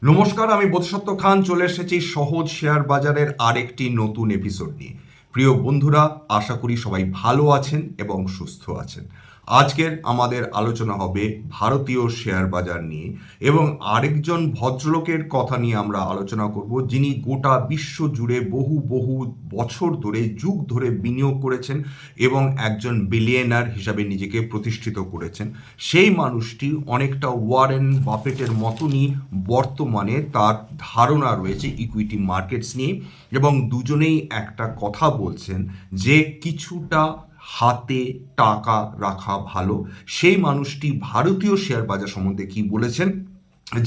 নমস্কার, আমি বোধসত্ত্ব খান চলে এসেছি সহজ শেয়ার বাজারের আরেকটি নতুন এপিসোড নিয়ে। প্রিয় বন্ধুরা, আশা করি সবাই ভালো আছেন এবং সুস্থ আছেন। আজকের আমাদের আলোচনা হবে ভারতীয় শেয়ার বাজার নিয়ে এবং আরেকজন ভদ্রলোকের কথা নিয়ে আমরা আলোচনা করব, যিনি গোটা বিশ্ব জুড়ে বহু বহু বছর ধরে যুগ ধরে বিনিয়োগ করেছেন এবং একজন বিলিয়নার হিসাবে নিজেকে প্রতিষ্ঠিত করেছেন। সেই মানুষটি অনেকটা ওয়ারেন বাফেটের মতনই বর্তমানে তার ধারণা রয়েছে ইকুইটি মার্কেটস নিয়ে, এবং দুজনেই একটা কথা বলছেন যে কিছুটা হাতে টাকা রাখা ভালো। সেই মানুষটি ভারতীয় শেয়ার বাজার সম্বন্ধে কি বলেছেন,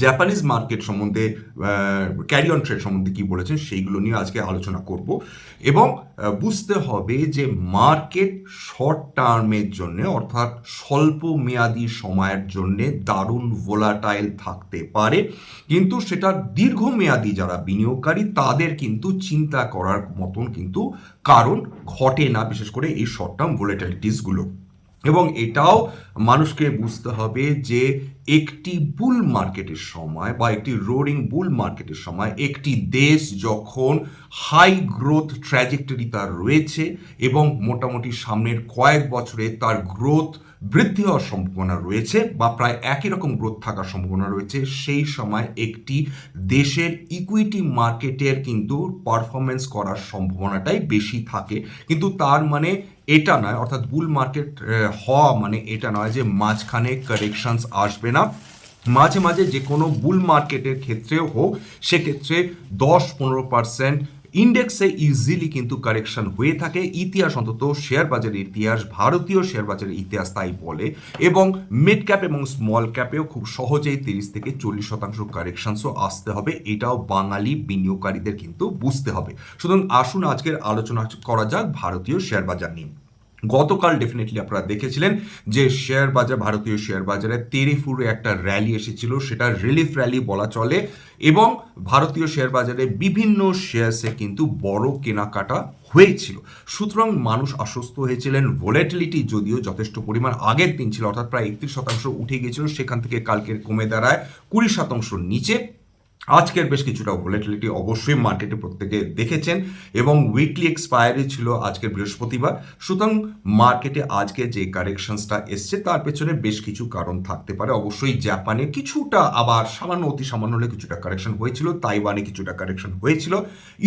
জাপানিজ মার্কেট সম্বন্ধে, ক্যারি অন ট্রেড সম্বন্ধে কি বলেছেন, সেইগুলো নিয়ে আজকে আলোচনা করব। এবং বুঝতে হবে যে মার্কেট শর্ট টার্মের জন্য, অর্থাৎ স্বল্প মেয়াদি সময়ের জন্য দারুণ ভোলাটাইল থাকতে পারে, কিন্তু সেটা দীর্ঘমেয়াদী যারা বিনিয়োগকারী তাদের কিন্তু চিন্তা করার মতন কিন্তু কারণ ঘটে না, বিশেষ করে এই শর্ট টার্ম ভোলাটাইলিটিসগুলো। এবং এটাও মানুষকে বুঝতে হবে যে একটি বুল মার্কেটের সময় বা একটি রোরিং বুল মার্কেটের সময় একটি দেশ যখন হাই গ্রোথ ট্র্যাজেক্টরি তার রয়েছে এবং মোটামুটি সামনের কয়েক বছরে তার গ্রোথ বৃদ্ধি হওয়ার সম্ভাবনা রয়েছে বা প্রায় একই রকম গ্রোথ থাকার সম্ভাবনা রয়েছে, সেই সময় একটি দেশের ইকুইটি মার্কেটের কিন্তু পারফরমেন্স করার সম্ভাবনাটাই বেশি থাকে। কিন্তু তার মানে এটা নয়, অর্থাৎ বুল মার্কেট হওয়া মানে এটা নয় যে মাঝখানে কারেকশনস আসবে না। মাঝে মাঝে যে কোনো বুল মার্কেটের ক্ষেত্রেও হোক, সেক্ষেত্রে 10-15% ইন্ডেক্সে ইজিলি কিন্তু কারেকশন হয়ে থাকে। ইতিহাস, অন্তত শেয়ার বাজারের ইতিহাস, ভারতীয় শেয়ার বাজারের ইতিহাস তাই বলে। এবং মিড ক্যাপ এবং স্মল ক্যাপেও খুব সহজেই 30-40% কারেকশনসও আসতে হবে, এটাও বাঙালি বিনিয়োগকারীদের কিন্তু বুঝতে হবে। সুতরাং আসুন আজকের আলোচনা করা যাক ভারতীয় শেয়ার বাজার নিয়ে। গতকাল ডেফিনেটলি আপনারা দেখেছিলেন যে শেয়ার বাজার, ভারতীয় শেয়ার বাজারে তেড়েফুঁড়ে একটা র্যালি এসেছিল, সেটা রিলিফ র্যালি বলা চলে। এবং ভারতীয় শেয়ার বাজারে বিভিন্ন শেয়ার্সে কিন্তু বড় কেনাকাটা হয়েছিল। সুতরাং মানুষ আশ্বস্ত হয়েছিলেন। ভোলাটিলিটি যদিও যথেষ্ট পরিমাণ আগের দিন ছিল, অর্থাৎ প্রায় 31% উঠে গিয়েছিল, সেখান থেকে কালকে কমে দাঁড়ায় 20% নিচে। আজকের বেশ কিছুটা ভোলাটিলিটি অবশ্যই মার্কেটে প্রত্যেকে দেখেছেন এবং উইকলি এক্সপায়ারি ছিল আজকের বৃহস্পতিবার। সুতরাং মার্কেটে আজকে যে কারেকশনসটা এসছে তার পেছনে বেশ কিছু কারণ থাকতে পারে। অবশ্যই জাপানে কিছুটা, আবার সামান্য অতি সামান্য হলে কিছুটা কারেকশন হয়েছিল, তাইওয়ানে কিছুটা কারেকশন হয়েছিল।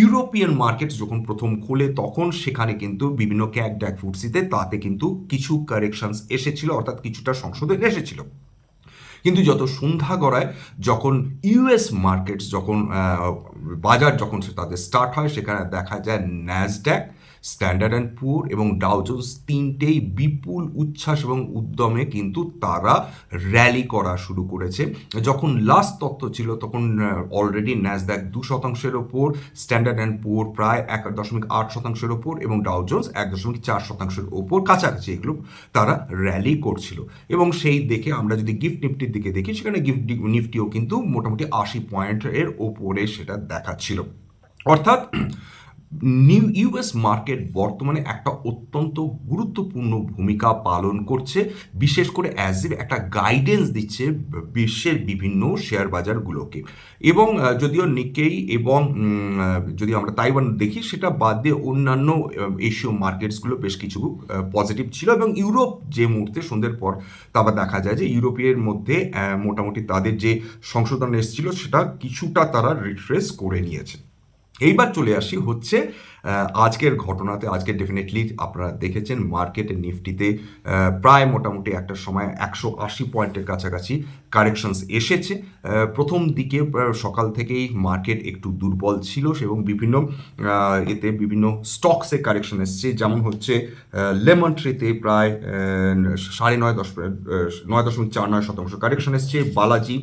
ইউরোপিয়ান মার্কেট যখন প্রথম খোলে তখন সেখানে কিন্তু বিভিন্ন ক্যাক ড্যাক ফুটসিতে তাতে কিন্তু কিছু কারেকশনস এসেছিল, অর্থাৎ কিছুটা সংশোধন এসেছিল। কিন্তু যত সন্ধ্যা গড়ায়, যখন ইউএস মার্কেটস যখন বাজার যখন তাদের স্টার্ট হয়, সেখানে দেখা যায় ন্যাসড্যাক, স্ট্যান্ডার্ড অ্যান্ড পুর এবং ডাউ জোন্স তিনটেই বিপুল উচ্ছ্বাস এবং উদ্যমে কিন্তু তারা র্যালি করা শুরু করেছে। যখন লাস্ট তথ্য ছিল তখন অলরেডি ন্যাসড্যাক 2%-এর ওপর, স্ট্যান্ডার্ড অ্যান্ড পুর প্রায় 1.8%-এর ওপর এবং ডাউ জোন্স 1.4%-এর ওপর কাছাকাছি এগুলো তারা র্যালি করছিল। এবং সেই দেখে আমরা যদি গিফট নিফটির দিকে দেখি, সেখানে গিফট নিফটিও কিন্তু মোটামুটি 80 পয়েন্টের ওপরে সেটা দেখাচ্ছিল। অর্থাৎ ইউএস মার্কেট বর্তমানে একটা অত্যন্ত গুরুত্বপূর্ণ ভূমিকা পালন করছে, বিশেষ করে অ্যাজ এ একটা গাইডেন্স দিচ্ছে বিশ্বের বিভিন্ন শেয়ার বাজারগুলোকে। এবং যদিও নিকেই এবং যদি আমরা তাইওয়ান দেখি, সেটা বাদ দিয়ে অন্যান্য এশীয় মার্কেটসগুলো বেশ কিছু পজিটিভ ছিল। এবং ইউরোপ যে মুহূর্তে সন্ধ্যের পর আবার দেখা যায় যে ইউরোপের মধ্যে মোটামুটি তাদের যে সংশোধন এসেছিল সেটা কিছুটা তারা রিট্রেস করে নিয়েছে। এইবার চলে আসি হচ্ছে আজকের ঘটনাতে। আজকে ডেফিনেটলি আপনারা দেখেছেন মার্কেটে নিফটিতে প্রায় মোটামুটি একটা সময় 180 পয়েন্টের কাছাকাছি কারেকশনস এসেছে। প্রথম দিকে সকাল থেকেই মার্কেট একটু দুর্বল ছিল এবং বিভিন্ন এতে বিভিন্ন স্টকসে কারেকশন এসছে, যেমন হচ্ছে লেমন ট্রিতে প্রায় 9.49% কারেকশন এসছে, বালাজি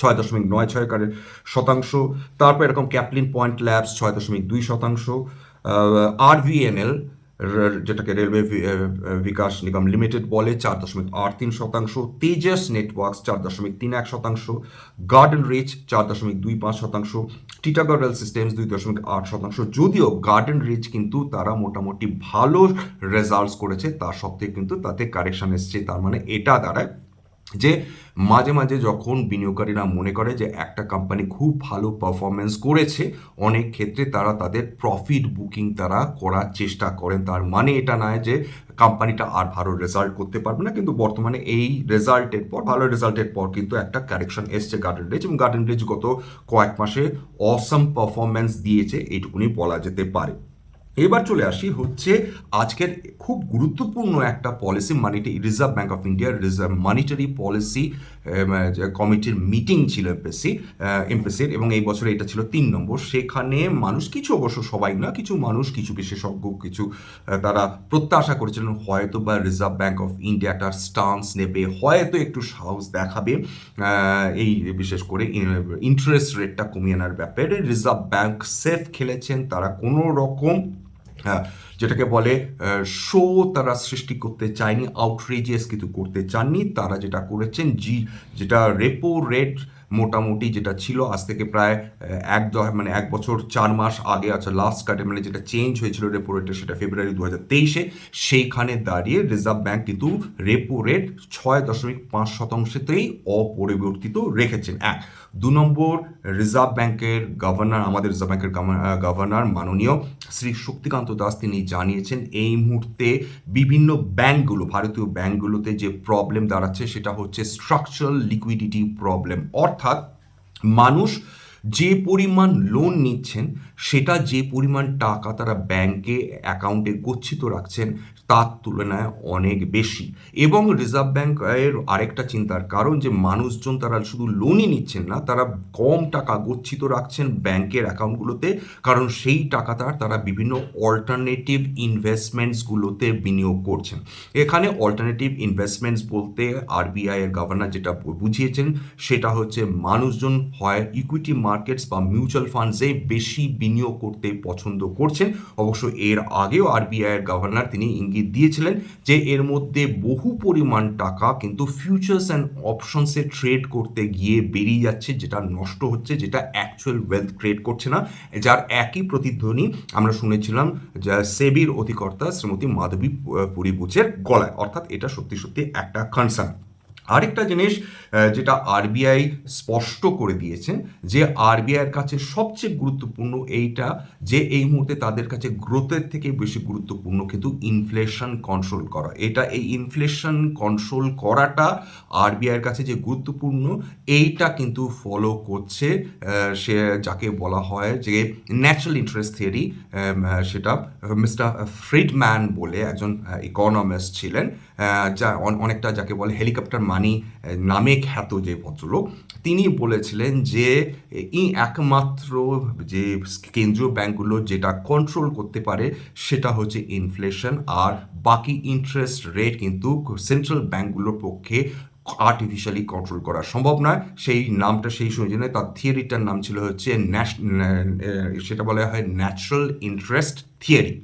6.96%, তারপর এরকম ক্যাপলিন পয়েন্ট ল্যাবস 6.2%, আরভিএনএল যেটাকে রেলওয়ে বিকাশ নিগম লিমিটেড বলে 4.83%, Tejas Networks 4.31%, Garden Reach 4.25%, Titagarh Rail Systems 2.8%। যদিও গার্ডেন রিচ কিন্তু তারা মোটামুটি ভালো রেজাল্টস করেছে, তা সত্ত্বেও কিন্তু তাতে কারেকশন এসছে। তার মানে এটা দাঁড়ায় যে মাঝে মাঝে যখন বিনিয়োগকারীরা মনে করে যে একটা কোম্পানি খুব ভালো পারফরমেন্স করেছে, অনেক ক্ষেত্রে তারা তাদের প্রফিট বুকিং তারা করার চেষ্টা করেন। তার মানে এটা নয় যে কোম্পানিটা আর ভালো রেজাল্ট করতে পারবে না, কিন্তু বর্তমানে এই রেজাল্টের পর, ভালো রেজাল্টের পর কিন্তু একটা কারেকশন এসছে গার্ডেন রিচ, এবং গার্ডেন রিচ গত কয়েক মাসে অসম পারফরমেন্স দিয়েছে, এইটুকুনি বলা যেতে পারে। এবার চলে আসি হচ্ছে আজকের খুব গুরুত্বপূর্ণ একটা পলিসি, রিজার্ভ ব্যাঙ্ক অফ ইন্ডিয়ার মনিটারি পলিসি কমিটির মিটিং ছিল এমপিসির, এবং এই বছরে এটা ছিল 3 নম্বর। সেখানে মানুষ কিছু, অবশ্য সবাই না, কিছু মানুষ, কিছু বিশেষজ্ঞ, কিছু তারা প্রত্যাশা করেছিলেন হয়তো বা রিজার্ভ ব্যাঙ্ক অফ ইন্ডিয়া একটা স্টান্স নেবে, হয়তো একটু সাহস দেখাবে এই বিশেষ করে ইন্টারেস্ট রেটটা কমিয়ে আনার ব্যাপারে। রিজার্ভ ব্যাঙ্ক সেফ খেলেছেন, তারা কোনো রকম যেটাকে বলে শো তারা সৃষ্টি করতে চায়নি, আউটরিজিয়াস কিছু করতে চাননি। তারা যেটা করেছেন, যেটা রেপো রেট মোটামুটি যেটা ছিল আজ থেকে প্রায় 1 বছর 4 মাস আগে, আচ্ছা লাস্ট কাটে মানে যেটা চেঞ্জ হয়েছিল রেপো রেটে, সেটা ফেব্রুয়ারি 2023-এ, সেইখানে দাঁড়িয়ে রিজার্ভ ব্যাঙ্ক কিন্তু রেপো রেট 6.5%তেই অপরিবর্তিত রেখেছেন। 2 নম্বর, রিজার্ভ ব্যাংকের গভর্নর, আমাদের রিজার্ভ ব্যাংকের গভর্নর মাননীয় শ্রী শক্তিকান্ত দাস, তিনি জানিয়েছেন এই মুহূর্তে বিভিন্ন ব্যাংকগুলো, ভারতীয় ব্যাংকগুলোতে যে প্রবলেম দাঁড়াচ্ছে সেটা হচ্ছে স্ট্রাকচারাল লিকুইডিটি প্রবলেম। অর্থাৎ মানুষ যে পরিমাণ লোন নিচ্ছেন, সেটা যে পরিমাণ টাকা তারা ব্যাংকে অ্যাকাউন্টে গচ্ছিত রাখছেন তার তুলনায় অনেক বেশি। এবং রিজার্ভ ব্যাংকের আরেকটা চিন্তার কারণ যে মানুষজন তারা শুধু লোনই নিচ্ছেন না, তারা কম টাকা গচ্ছিত রাখছেন ব্যাংকের অ্যাকাউন্টগুলোতে, কারণ সেই টাকাটা তারা বিভিন্ন অল্টারনেটিভ ইনভেস্টমেন্টসগুলোতে বিনিয়োগ করছেন। এখানে অল্টারনেটিভ ইনভেস্টমেন্টস বলতে আরবিআই এর গভর্নর যেটা বুঝিয়েছেন সেটা হচ্ছে মানুষজন হয় ইকুইটি মার্কেটস বা মিউচুয়াল ফান্ডসে বেশি বিনিয়োগ করতে পছন্দ করছেন। অবশ্য এর আগেও আরবিআই এর গভর্নর তিনি ইঙ্গিত দিয়েছিলেন যে এর মধ্যে বহু পরিমাণ টাকা কিন্তু ফিউচার্স অ্যান্ড অপশনসে ট্রেড করতে গিয়ে বেরিয়ে যাচ্ছে, যেটা নষ্ট হচ্ছে, যেটা অ্যাকচুয়াল ওয়েলথ ক্রিয়েট করছে না। যার একই প্রতিধ্বনি আমরা শুনেছিলাম যা সেবির অধিকর্তা শ্রীমতী মাধবী পুরী বুচের গলায়। অর্থাৎ এটা সত্যি সত্যি একটা কনসার্ন। আরেকটা জিনিস যেটা আরবিআই স্পষ্ট করে দিয়েছেন, যে আরবিআইয়ের কাছে সবচেয়ে গুরুত্বপূর্ণ এইটা যে এই মুহূর্তে তাদের কাছে গ্রোথের থেকে বেশি গুরুত্বপূর্ণ কিন্তু ইনফ্লেশন কন্ট্রোল করা। এই ইনফ্লেশন কন্ট্রোল করাটা আরবিআইয়ের কাছে যে গুরুত্বপূর্ণ, এইটা কিন্তু ফলো করছে সে যাকে বলা হয় যে ন্যাচারাল ইন্টারেস্ট থিওরি, সেটা মিস্টার ফ্রিডম্যান বলে একজন ইকোনমিস্ট ছিলেন, যা অনেকটা যাকে বলে হেলিকপ্টার মানি নামে খ্যাত যে ভদ্রলোক, তিনি বলেছিলেন যে একমাত্র যে কেন্দ্রীয় ব্যাংকগুলো যেটা কন্ট্রোল করতে পারে সেটা হচ্ছে ইনফ্লেশন, আর বাকি ইন্টারেস্ট রেট কিন্তু সেন্ট্রাল ব্যাংকগুলোর পক্ষে আর্টিফিশিয়ালি কন্ট্রোল করা সম্ভব নয়। সেই নামটা সেই সময় তার থিওরিটার নাম ছিল হচ্ছে সেটা বলা হয় ন্যাচারাল ইন্টারেস্ট থিওরি।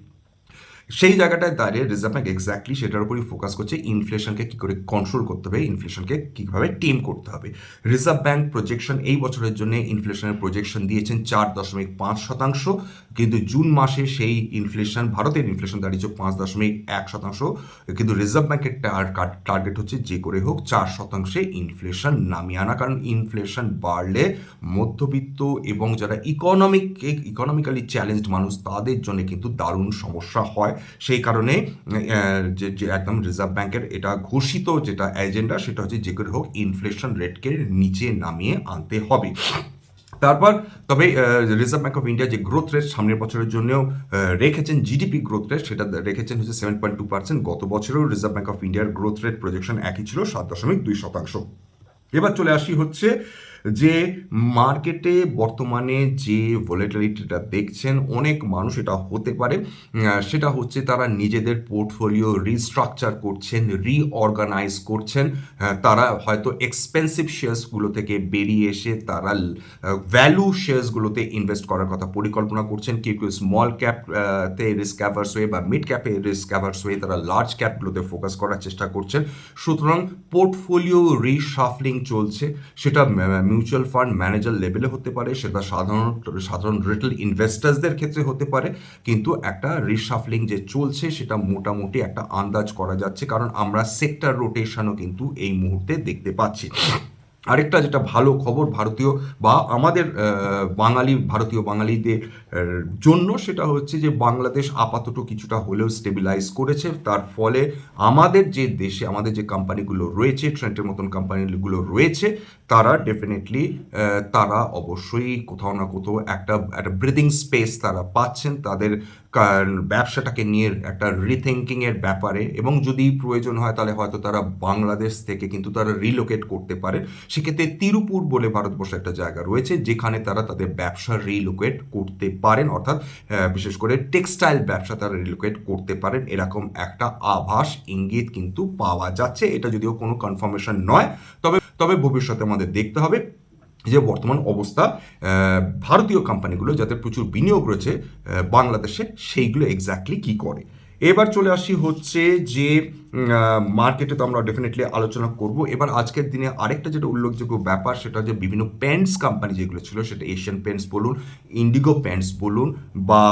সেই জায়গাটায় দাঁড়িয়ে রিজার্ভ ব্যাঙ্ক এক্স্যাক্টলি সেটার উপরই ফোকাস করছে, ইনফ্লেশনকে কী করে কন্ট্রোল করতে হবে, ইনফ্লেশনকে কীভাবে টেম করতে হবে। রিজার্ভ ব্যাঙ্ক প্রজেকশন এই বছরের জন্য ইনফ্লেশনের প্রজেকশন দিয়েছেন 4.5%, কিন্তু জুন মাসে সেই ইনফ্লেশন, ভারতের ইনফ্লেশন দাঁড়িয়েছে 5.1%, কিন্তু রিজার্ভ ব্যাঙ্কের টার্গেট হচ্ছে যে করে হোক 4% ইনফ্লেশন নামিয়ে আনা, কারণ ইনফ্লেশন বাড়লে মধ্যবিত্ত এবং যারা ইকোনমিক্যালি চ্যালেঞ্জড মানুষ তাদের জন্য কিন্তু দারুণ সমস্যা হয়। সেই কারণে যে একদম রিজার্ভ ব্যাংকের এটা ঘোষিত যেটা এজেন্ডা সেটা হচ্ছে যে করে হোক ইনফ্লেশন রেটকে নিচে নামিয়ে আনতে হবে। তারপর তবে রিজার্ভ ব্যাঙ্ক অফ ইন্ডিয়া যে গ্রোথ রেট সামনের বছরের জন্যও রেখেছেন, জিডিপি গ্রোথ রেট সেটা রেখেছেন হচ্ছে 7.2%। গত বছরেও রিজার্ভ ব্যাঙ্ক অফ ইন্ডিয়ার গ্রোথ রেট প্রজেকশন একই ছিল 7.2%। এবার চলে আসি হচ্ছে যে মার্কেটে বর্তমানে যে ভোলেটিলিটিটা দেখছেন, অনেক মানুষ এটা হতে পারে, সেটা হচ্ছে তারা নিজেদের পোর্টফোলিও রিস্ট্রাকচার করছেন, রিঅর্গানাইজ করছেন। তারা হয়তো এক্সপেন্সিভ শেয়ার্সগুলো থেকে বেরিয়ে এসে তারা ভ্যালু শেয়ার্সগুলোতে ইনভেস্ট করার কথা পরিকল্পনা করছেন। কেউ কেউ স্মল ক্যাপতে রিস্ক অ্যাভার্স হয়ে বা মিড ক্যাপে রিস্ক অ্যাভার্স হয়ে তারা লার্জ ক্যাপগুলোতে ফোকাস করার চেষ্টা করছেন। সুতরাং পোর্টফোলিও রিশাফলিং চলছে, সেটা মিউচুয়াল ফান্ড ম্যানেজার লেভেলে হতে পারে, সেটা সাধারণ রিটেল ইনভেস্টার্সদের ক্ষেত্রে হতে পারে, কিন্তু একটা রিশাফলিং যে চলছে সেটা মোটামুটি একটা আন্দাজ করা যাচ্ছে, কারণ আমরা সেক্টর রোটেশনও কিন্তু এই মুহূর্তে দেখতে পাচ্ছি। আরেকটা যেটা ভালো খবর ভারতীয় বা আমাদের ভারতীয় বাঙালিদের জন্য, সেটা হচ্ছে যে বাংলাদেশ আপাতত কিছুটা হলেও স্টেবিলাইজ করেছে। তার ফলে আমাদের যে দেশে আমাদের যে কোম্পানিগুলো রয়েছে, ট্রেন্টের মতন কোম্পানিগুলো রয়েছে, তারা ডেফিনেটলি তারা অবশ্যই কোথাও না কোথাও একটা ব্রিদিং স্পেস তারা পাচ্ছেন তাদের ব্যবসাটাকে নিয়ে একটা রিথিঙ্কিংয়ের ব্যাপারে, এবং যদি প্রয়োজন হয় তাহলে হয়তো তারা বাংলাদেশ থেকে কিন্তু তারা রিলোকেট করতে পারে। সেক্ষেত্রে তিরুপুর বলে ভারতবর্ষে একটা জায়গা রয়েছে যেখানে তারা তাদের ব্যবসা রিলোকেট করতে পারেন, অর্থাৎ বিশেষ করে টেক্সটাইল ব্যবসা তারা রিলোকেট করতে পারেন, এরকম একটা আভাস ইঙ্গিত কিন্তু পাওয়া যাচ্ছে। এটা যদিও কোনো কনফার্মেশন নয়, তবে ভবিষ্যতে আমাদের দেখতে হবে যে বর্তমান অবস্থা ভারতীয় কোম্পানিগুলো যাতে প্রচুর বিনিয়োগ রয়েছে বাংলাদেশে, সেইগুলো এক্স্যাক্টলি কী করে। এবার চলে আসি হচ্ছে যে মার্কেটে তো আমরা ডেফিনেটলি আলোচনা করব। এবার আজকের দিনে আরেকটা যেটা উল্লেখযোগ্য ব্যাপার, সেটা যে বিভিন্ন প্যান্টস কোম্পানি যেগুলো ছিল, সেটা এশিয়ান পেন্টস বলুন, ইন্ডিগো পেন্টস বলুন, বা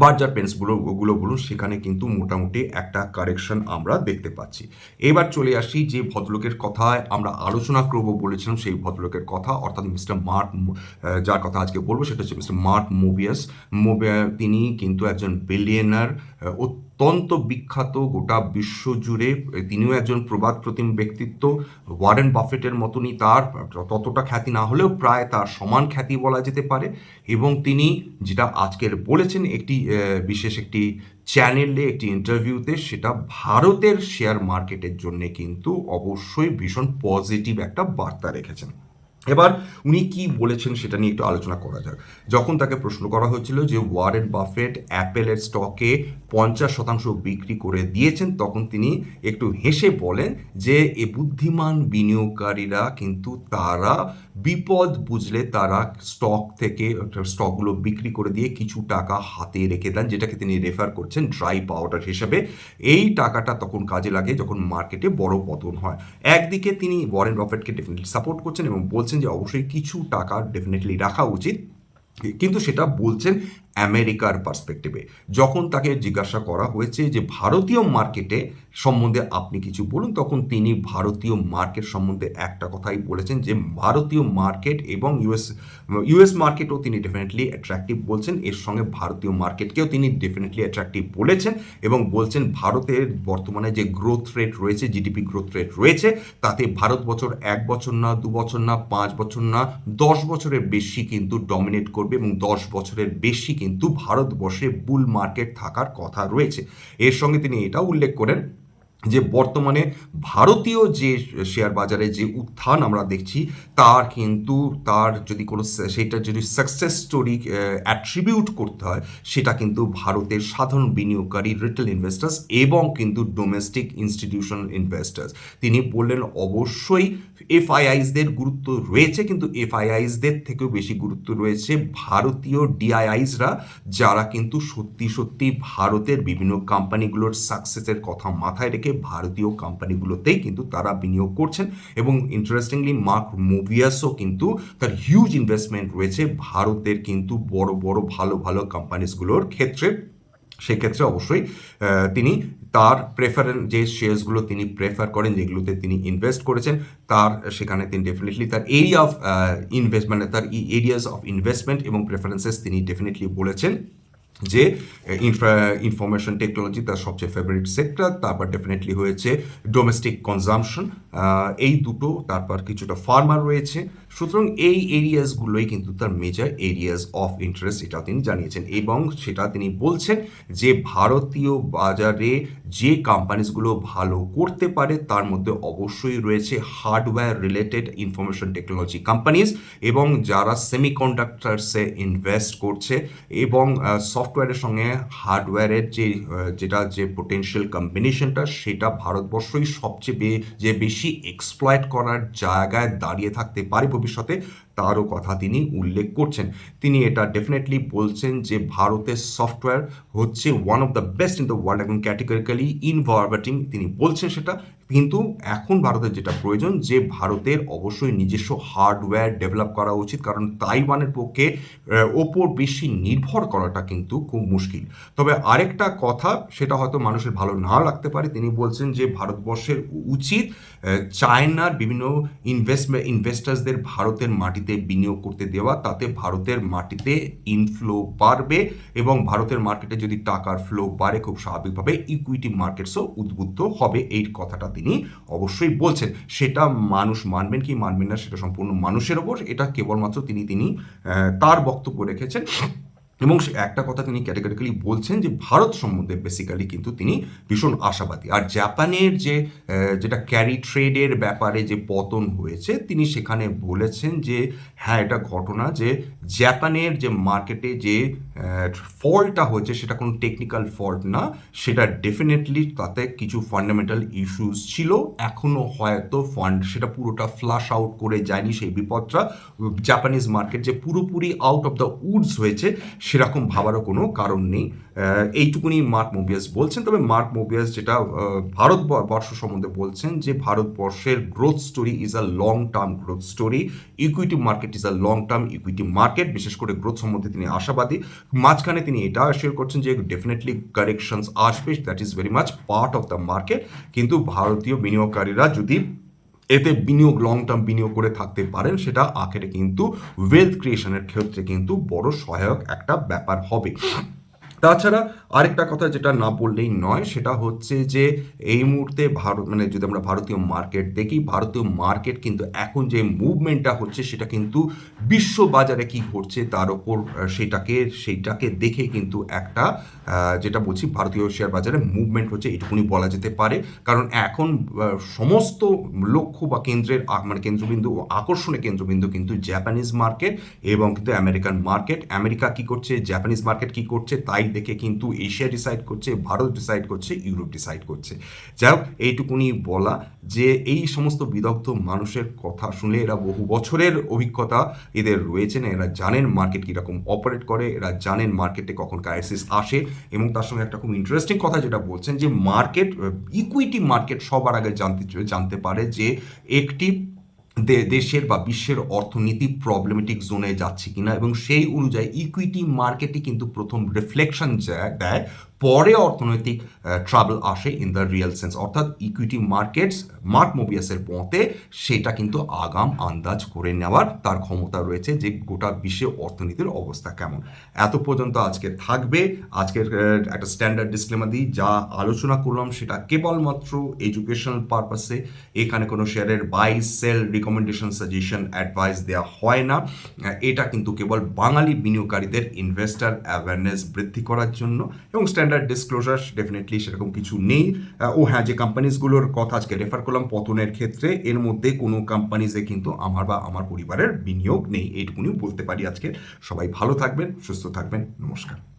বার্জার পেন্টসগুলো ওগুলো বলুন, সেখানে কিন্তু মোটামুটি একটা কারেকশন আমরা দেখতে পাচ্ছি। এবার চলে আসি যে ভদ্রলোকের কথায় আমরা আলোচনা করব বলেছিলাম, সেই ভদ্রলোকের কথা, অর্থাৎ মিস্টার মার্ক, যার কথা আজকে বলবো সেটা হচ্ছে মিস্টার মার্ক মোবিয়াস। তিনি কিন্তু একজন বিলিয়নার, অত্যন্ত বিখ্যাত গোটা বিশ্ব জুড়ে। তিনিও একজন প্রবাদ প্রতিম ব্যক্তিত্ব। ওয়ারেন বাফেটের মতনই, তার ততটা খ্যাতি না হলেও প্রায় তার সমান খ্যাতি বলা যেতে পারে। এবং তিনি যেটা আজকের বলেছেন বিশেষ একটি চ্যানেলে একটি ইন্টারভিউতে, সেটা ভারতের শেয়ার মার্কেটের জন্য কিন্তু অবশ্যই ভীষণ পজিটিভ একটা বার্তা রেখেছেন। এবার উনি কি বলেছেন সেটা নিয়ে একটু আলোচনা করা যাক। যখন তাকে প্রশ্ন করা হয়েছিল যে ওয়ারেন বাফেট অ্যাপেলের স্টকে 50% বিক্রি করে দিয়েছেন, তখন তিনি একটু হেসে বলেন যে এ বুদ্ধিমান বিনিয়োগকারীরা কিন্তু তারা বিপদ বুঝলে তারা স্টকগুলো বিক্রি করে দিয়ে কিছু টাকা হাতে রেখে দেন, যেটাকে তিনি রেফার করছেন ড্রাই পাউডার হিসেবে। এই টাকাটা তখন কাজে লাগে যখন মার্কেটে বড় পতন হয়। একদিকে তিনি ওয়ারেন বাফেটকে ডেফিনেটলি সাপোর্ট করছেন এবং বলছেন যে অবশ্যই কিছু টাকা ডেফিনেটলি রাখা উচিত, কিন্তু সেটা বলছেন আমেরিকার পার্সপেক্টিভে। যখন তাকে জিজ্ঞাসা করা হয়েছে যে ভারতীয় মার্কেটে সম্বন্ধে আপনি কিছু বলুন, তখন তিনি ভারতীয় মার্কেট সম্বন্ধে একটা কথাই বলেছেন যে ভারতীয় মার্কেট এবং ইউএস মার্কেটও তিনি ডেফিনেটলি অ্যাট্রাকটিভ বলছেন। এর সঙ্গে ভারতীয় মার্কেটকেও তিনি ডেফিনেটলি অ্যাট্রাকটিভ বলেছেন এবং বলছেন ভারতের বর্তমানে যে গ্রোথ রেট রয়েছে, জিডিপি গ্রোথ রেট রয়েছে, তাতে ভারত 1 বছর না, 2 বছর না, 5 বছর না, 10 বছরের বেশি কিন্তু ডমিনেট করবে এবং 10 বছরের বেশি কিন্তু ভারতবর্ষে বুল মার্কেট থাকার কথা রয়েছে। এর সঙ্গে তিনি এটাও উল্লেখ করেন যে বর্তমানে ভারতীয় যে শেয়ার বাজারে যে উত্থান আমরা দেখছি, তার যদি কোনো সেটা যদি সাকসেস স্টোরি অ্যাট্রিবিউট করতে হয়, সেটা কিন্তু ভারতের সাধারণ বিনিয়োগকারী, রিটেল ইনভেস্টার্স এবং কিন্তু ডোমেস্টিক ইনস্টিটিউশনাল ইনভেস্টার্স। তিনি বললেন অবশ্যই এফআইআইসদের গুরুত্ব রয়েছে, কিন্তু এফআইআইসদের থেকেও বেশি গুরুত্ব রয়েছে ভারতীয় ডিআইআইসরা, যারা কিন্তু সত্যি ভারতের বিভিন্ন কোম্পানিগুলোর সাকসেসের কথা মাথায় রেখে ভারতীয় কোম্পানিগুলোতেই কিন্তু তারা বিনিয়োগ করছেন। এবং ইন্টারেস্টিংলি মার্ক মোবিয়াসও কিন্তু তার হিউজ ইনভেস্টমেন্ট রয়েছে ভারতের কিন্তু বড় ভালো কোম্পানিসগুলোর ক্ষেত্রে। সেক্ষেত্রে অবশ্যই তিনি তার যে শেয়ারসগুলো তিনি প্রেফার করেন, যেগুলোতে তিনি ইনভেস্ট করেছেন, সেখানে তিনি ডেফিনেটলি তার এরিয়া অফ ইনভেস্টমেন্ট, তার এরিয়াস অফ ইনভেস্টমেন্ট এবং প্রেফারেন্সেস তিনি ডেফিনেটলি বলেছেন যে ইনফরমেশন টেকনোলজি তার সবচেয়ে ফেভারিট সেক্টর, তারপর ডেফিনেটলি হয়েছে ডোমেস্টিক কনজামশন, এই দুটো, তারপর কিছুটা ফার্মার রয়েছে। সুতরাং এই এরিয়াসগুলোই কিন্তু তার মেজর এরিয়াস অফ ইন্টারেস্ট, এটাও তিনি জানিয়েছেন। এবং সেটা তিনি বলছেন যে ভারতীয় বাজারে যে কোম্পানিসগুলো ভালো করতে পারে তার মধ্যে অবশ্যই রয়েছে hardware related information technology companies, এবং যারা সেমিকন্ডাক্টরসে ইনভেস্ট করছে এবং সফটওয়্যারের সঙ্গে হার্ডওয়্যারের যে পোটেনশিয়াল কম্বিনেশনটা, সেটা ভারতবর্ষই সবচেয়ে বেশি এক্সপ্লয়েট করার জায়গায় দাঁড়িয়ে থাকতে পারে ভবিষ্যতে, তারও কথা তিনি উল্লেখ করছেন। তিনি এটা ডেফিনেটলি বলছেন যে ভারতের সফটওয়্যার হচ্ছে one of the best in the world, এবং ক্যাটেগরিক্যালি ইনভার্ভেটিং তিনি বলছেন সেটা। কিন্তু এখন ভারতের যেটা প্রয়োজন যে ভারতের অবশ্যই নিজস্ব হার্ডওয়্যার ডেভেলপ করা উচিত, কারণ তাইওয়ানের পক্ষে ওপর বেশি নির্ভর করাটা কিন্তু খুব মুশকিল। তবে আরেকটা কথা, সেটা হয়তো মানুষের ভালো নাও লাগতে পারে, তিনি বলছেন যে ভারতবর্ষের উচিত চায়নার বিভিন্ন ইনভেস্টার্সদের ভারতের মাটিতে বিনিয়োগ করতে দেওয়া, তাতে ভারতের মাটিতে ইনফ্লো বাড়বে এবং ভারতের মার্কেটে যদি টাকার ফ্লো বাড়ে খুব স্বাভাবিকভাবে ইকুইটি মার্কেটসও উদ্বুদ্ধ হবে। এই কথাটা তিনি অবশ্যই বলছেন। সেটা মানুষ মানবেন কি মানবেন না সেটা সম্পূর্ণ মানুষের ওপর, এটা কেবলমাত্র তিনি তার বক্তব্য রেখেছেন। এবং একটা কথা তিনি ক্যাটেগরিক্যালি বলছেন যে ভারত সম্বন্ধে বেসিক্যালি কিন্তু তিনি ভীষণ আশাবাদী। আর জাপানের যেটা ক্যারি ট্রেডের ব্যাপারে যে পতন হয়েছে, তিনি সেখানে বলেছেন যে হ্যাঁ, এটা ঘটনা যে জাপানের যে মার্কেটে যে ফল্টটা হয়েছে সেটা কোনো টেকনিক্যাল ফল্ট না, সেটা ডেফিনেটলি তাতে কিছু ফান্ডামেন্টাল ইস্যুস ছিল। এখনও হয়তো সেটা পুরোটা ফ্লাশ আউট করে যায়নি সেই বিপদটা। জাপানিজ মার্কেট যে পুরোপুরি আউট অফ দ্য উডস হয়েছে সেরকম ভাবারও কোনো কারণ নেই। এইটুকুনি মার্ক মোবিয়াস বলছেন। তবে মার্ক মোবিয়াস যেটা ভারতবর্ষ সম্বন্ধে বলছেন যে ভারতবর্ষের growth story is a long term growth story, equity market is a long term equity market. বিশেষ করে গ্রোথ সম্বন্ধে তিনি আশাবাদী। মাঝখানে তিনি এটা শেয়ার করছেন যে ডেফিনেটলি কারেকশনস আসবে, that is very much part of the market. কিন্তু ভারতীয় বিনিয়োগকারীরা যদি এতে লং টার্ম বিনিয়োগ করে থাকতে পারেন, সেটা আখেরে কিন্তু ওয়েলথ ক্রিয়েশনের ক্ষেত্রে কিন্তু বড় সহায়ক একটা ব্যাপার হবে। তাছাড়া আরেকটা কথা যেটা না বললেই নয়, সেটা হচ্ছে যে এই মুহূর্তে যদি আমরা ভারতীয় মার্কেট দেখি, ভারতীয় মার্কেট কিন্তু এখন যে মুভমেন্টটা হচ্ছে সেটা কিন্তু বিশ্ব বাজারে কি ঘটছে তার ওপর সেইটাকে দেখে কিন্তু একটা যেটা বলছি ভারতীয় শেয়ার বাজারে মুভমেন্ট হচ্ছে এটুকুনি বলা যেতে পারে। কারণ এখন সমস্ত লক্ষ্য বা কেন্দ্রবিন্দু ও আকর্ষণের কেন্দ্রবিন্দু কিন্তু জাপানিজ মার্কেট এবং কিন্তু আমেরিকান মার্কেট। আমেরিকা কি করছে, জাপানিজ মার্কেট কি করছে, তাই দেখে কিন্তু এশিয়া ডিসাইড করছে, ভারত ডিসাইড করছে, ইউরোপ ডিসাইড করছে। যাই হোক, এইটুকুনি বলা যে এই সমস্ত বিদগ্ধ মানুষের কথা শুনলে, এরা বহু বছরের অভিজ্ঞতা এদের রয়েছে, এরা জানেন মার্কেট কীরকম অপারেট করে, এরা জানেন মার্কেটে কখন ক্রাইসিস আসে। এবং তার সঙ্গে একটা খুব ইন্টারেস্টিং কথা যেটা বলছেন যে ইকুইটি মার্কেট সবার আগে জানতে পারে যে একটি দেশের বা বিশ্বের অর্থনীতি প্রবলেমেটিক জোনে যাচ্ছে কিনা, এবং সেই অনুযায়ী ইকুইটি মার্কেটই কিন্তু প্রথম রিফ্লেকশন দেয়, পরে অর্থনৈতিক ট্রাবল আসে ইন দ্য রিয়েল সেন্স। অর্থাৎ ইকুইটি মার্কেটস মার্ক মোবিয়াসের মতে সেটা কিন্তু আগাম আন্দাজ করে নেওয়ার তার ক্ষমতা রয়েছে যে গোটা বিশ্বে অর্থনীতির অবস্থা কেমন। এত পর্যন্ত আজকে থাকবে। আজকের একটা স্ট্যান্ডার্ড ডিসক্লেমার দিই, যা আলোচনা করলাম সেটা কেবলমাত্র এডুকেশনাল পারপাসে। এখানে কোনো শেয়ারের buy sell recommendation suggestion advice দেওয়া হয় না। এটা কিন্তু কেবল বাঙালি বিনিয়োগকারীদের ইনভেস্টার অ্যাওয়ারনেস বৃদ্ধি করার জন্য, এবং স্ট্যান্ডার্ড ডিসক্লোজার ডেফিনেটলি সেরকম কিছু নেই। হ্যাঁ, যে কোম্পানিজগুলোর কথা আজকে রেফার করলাম পতনের ক্ষেত্রে, এর মধ্যে কোনো কোম্পানিজে কিন্তু আমার বা আমার পরিবারের বিনিয়োগ নেই, এইটুকুনি বলতে পারি আজকে। সবাই ভালো থাকবেন, সুস্থ থাকবেন, নমস্কার।